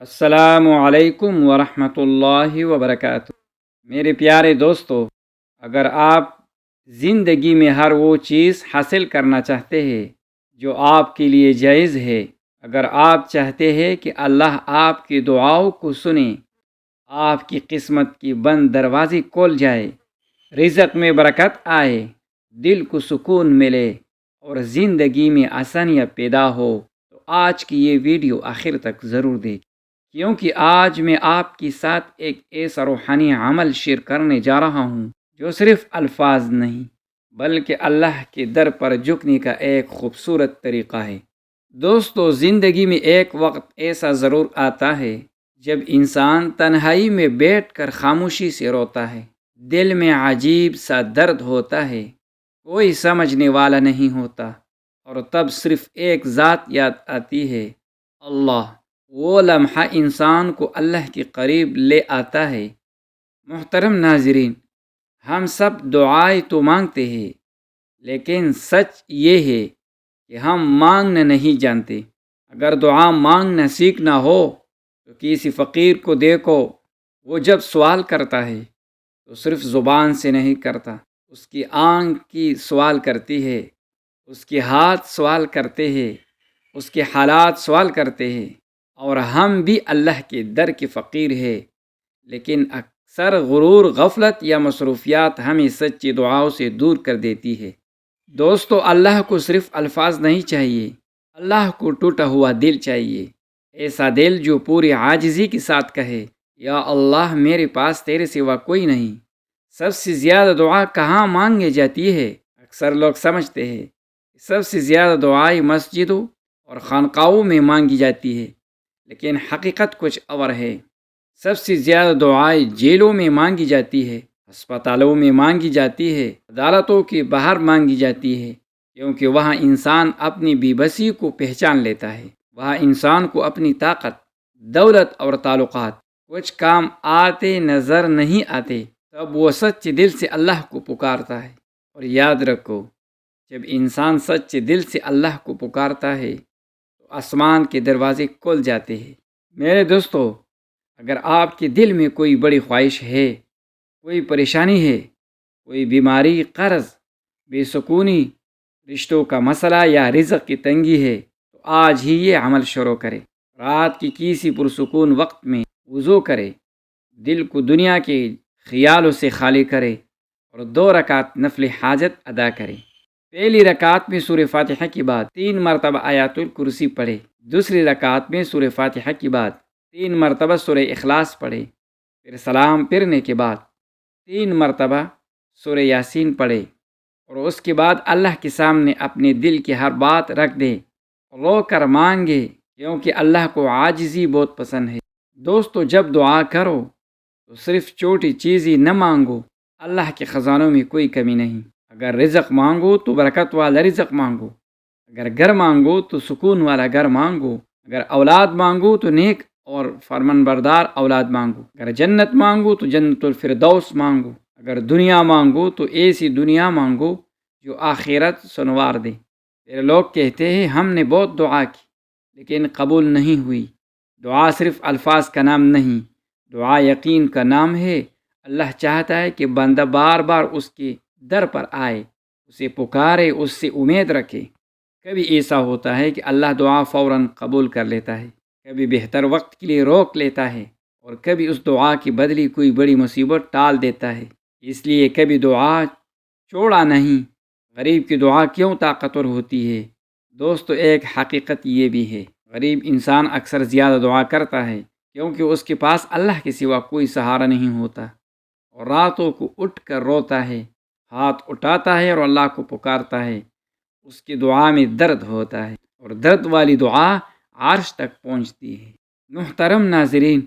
السلام علیکم ورحمۃ اللہ وبرکاتہ۔ میرے پیارے دوستو، اگر آپ زندگی میں ہر وہ چیز حاصل کرنا چاہتے ہیں جو آپ کے لیے جائز ہے، اگر آپ چاہتے ہیں کہ اللہ آپ کی دعاؤں کو سنے، آپ کی قسمت کی بند دروازے کھول جائے، رزق میں برکت آئے، دل کو سکون ملے اور زندگی میں آسانیاں پیدا ہو، تو آج کی یہ ویڈیو آخر تک ضرور دیکھیں، کیونکہ آج میں آپ کے ساتھ ایک ایسا روحانی عمل شیئر کرنے جا رہا ہوں جو صرف الفاظ نہیں بلکہ اللہ کے در پر جھکنے کا ایک خوبصورت طریقہ ہے۔ دوستو، زندگی میں ایک وقت ایسا ضرور آتا ہے جب انسان تنہائی میں بیٹھ کر خاموشی سے روتا ہے، دل میں عجیب سا درد ہوتا ہے، کوئی سمجھنے والا نہیں ہوتا، اور تب صرف ایک ذات یاد آتی ہے، اللہ۔ وہ لمحہ انسان کو اللہ کے قریب لے آتا ہے۔ محترم ناظرین، ہم سب دعائیں تو مانگتے ہیں، لیکن سچ یہ ہے کہ ہم مانگنا نہیں جانتے۔ اگر دعا مانگنا سیکھنا ہو تو کسی فقیر کو دیکھو، وہ جب سوال کرتا ہے تو صرف زبان سے نہیں کرتا، اس کی آنکھ کی سوال کرتی ہے، اس کے ہاتھ سوال کرتے ہیں، اس کے حالات سوال کرتے ہیں۔ اور ہم بھی اللہ کے در کے فقیر ہیں، لیکن اکثر غرور، غفلت یا مصروفیات ہمیں سچی دعاؤں سے دور کر دیتی ہے۔ دوستو، اللہ کو صرف الفاظ نہیں چاہیے، اللہ کو ٹوٹا ہوا دل چاہیے، ایسا دل جو پوری عاجزی کے ساتھ کہے، یا اللہ، میرے پاس تیرے سوا کوئی نہیں۔ سب سے زیادہ دعا کہاں مانگی جاتی ہے؟ اکثر لوگ سمجھتے ہیں کہ سب سے زیادہ دعائیں مسجدوں اور خانقاہوں میں مانگی جاتی ہے، لیکن حقیقت کچھ اور ہے۔ سب سے زیادہ دعائیں جیلوں میں مانگی جاتی ہے، ہسپتالوں میں مانگی جاتی ہے، عدالتوں کے باہر مانگی جاتی ہے، کیونکہ وہاں انسان اپنی بے بسی کو پہچان لیتا ہے، وہاں انسان کو اپنی طاقت، دولت اور تعلقات کچھ کام آتے نظر نہیں آتے، تب وہ سچے دل سے اللہ کو پکارتا ہے۔ اور یاد رکھو، جب انسان سچے دل سے اللہ کو پکارتا ہے تو آسمان کے دروازے کھل جاتے ہیں۔ میرے دوستو، اگر آپ کے دل میں کوئی بڑی خواہش ہے، کوئی پریشانی ہے، کوئی بیماری، قرض، بے سکونی، رشتوں کا مسئلہ یا رزق کی تنگی ہے، تو آج ہی یہ عمل شروع کرے۔ رات کی کسی پرسکون وقت میں وضو کرے، دل کو دنیا کے خیالوں سے خالی کرے اور 2 رکعت نفل حاجت ادا کرے۔ پہلی رکعت میں سورہ فاتحہ کے بعد 3 مرتبہ آیات الکرسی پڑھے، دوسری رکعت میں سورہ فاتحہ کے بعد 3 مرتبہ سورہ اخلاص پڑھے، پھر سلام پھرنے کے بعد 3 مرتبہ سورہ یاسین پڑھے، اور اس کے بعد اللہ کے سامنے اپنے دل کی ہر بات رکھ دے، رو کر مانگے، کیونکہ اللہ کو عاجزی بہت پسند ہے۔ دوستو، جب دعا کرو تو صرف چھوٹی چیزیں نہ مانگو، اللہ کے خزانوں میں کوئی کمی نہیں۔ اگر رزق مانگو تو برکت والا رزق مانگو، اگر گھر مانگو تو سکون والا گھر مانگو، اگر اولاد مانگو تو نیک اور فرمان بردار اولاد مانگو، اگر جنت مانگو تو جنت الفردوس مانگو، اگر دنیا مانگو تو ایسی دنیا مانگو جو آخرت سنوار دے۔ پھر لوگ کہتے ہیں ہم نے بہت دعا کی لیکن قبول نہیں ہوئی۔ دعا صرف الفاظ کا نام نہیں، دعا یقین کا نام ہے۔ اللہ چاہتا ہے کہ بندہ بار بار اس کے در پر آئے، اسے پکارے، اس سے امید رکھے۔ کبھی ایسا ہوتا ہے کہ اللہ دعا فوراً قبول کر لیتا ہے، کبھی بہتر وقت کے لیے روک لیتا ہے، اور کبھی اس دعا کی بدلی کوئی بڑی مصیبت ٹال دیتا ہے۔ اس لیے کبھی دعا چھوڑا نہیں۔ غریب کی دعا کیوں طاقتور ہوتی ہے؟ دوستو، ایک حقیقت یہ بھی ہے، غریب انسان اکثر زیادہ دعا کرتا ہے کیونکہ اس کے پاس اللہ کے سوا کوئی سہارا نہیں ہوتا، اور راتوں کو اٹھ کر روتا ہے، ہاتھ اٹھاتا ہے اور اللہ کو پکارتا ہے۔ اس کی دعا میں درد ہوتا ہے، اور درد والی دعا عرش تک پہنچتی ہے۔ محترم ناظرین،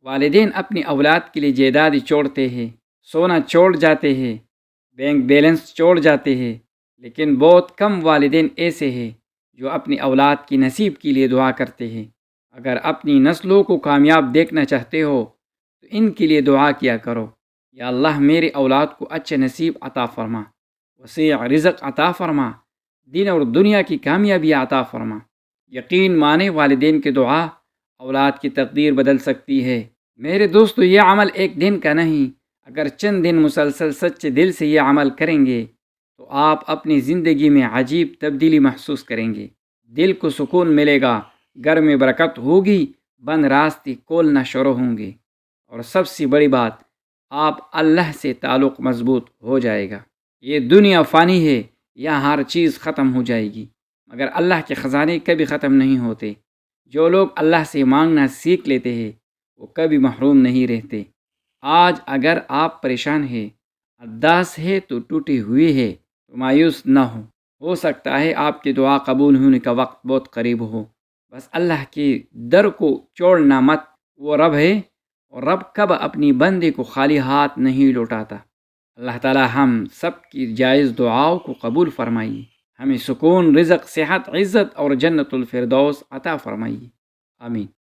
والدین اپنی اولاد کے لیے جائیداد چھوڑتے ہیں، سونا چھوڑ جاتے ہیں، بینک بیلنس چھوڑ جاتے ہیں، لیکن بہت کم والدین ایسے ہیں جو اپنی اولاد کی نصیب کے لیے دعا کرتے ہیں۔ اگر اپنی نسلوں کو کامیاب دیکھنا چاہتے ہو تو ان کے لیے دعا کیا کرو، یا اللہ، میری اولاد کو اچھے نصیب عطا فرما، وسیع رزق عطا فرما، دین اور دنیا کی کامیابی عطا فرما۔ یقین مانے، والدین کی دعا اولاد کی تقدیر بدل سکتی ہے۔ میرے دوستو، یہ عمل ایک دن کا نہیں، اگر چند دن مسلسل سچے دل سے یہ عمل کریں گے تو آپ اپنی زندگی میں عجیب تبدیلی محسوس کریں گے۔ دل کو سکون ملے گا، گھر میں برکت ہوگی، بند راستے کھولنا شروع ہوں گے، اور سب سے بڑی بات، آپ اللہ سے تعلق مضبوط ہو جائے گا۔ یہ دنیا فانی ہے، یہاں ہر چیز ختم ہو جائے گی، مگر اللہ کے خزانے کبھی ختم نہیں ہوتے۔ جو لوگ اللہ سے مانگنا سیکھ لیتے ہیں وہ کبھی محروم نہیں رہتے۔ آج اگر آپ پریشان ہیں، اداس ہے تو ٹوٹے ہوئے ہے تو مایوس نہ ہو سکتا ہے آپ کی دعا قبول ہونے کا وقت بہت قریب ہو۔ بس اللہ کے در کو چھوڑنا مت، وہ رب ہے، اور رب کب اپنی بندے کو خالی ہاتھ نہیں لوٹاتا۔ اللہ تعالی ہم سب کی جائز دعاؤں کو قبول فرمائیے، ہمیں سکون، رزق، صحت، عزت اور جنت الفردوس عطا فرمائیے، آمین۔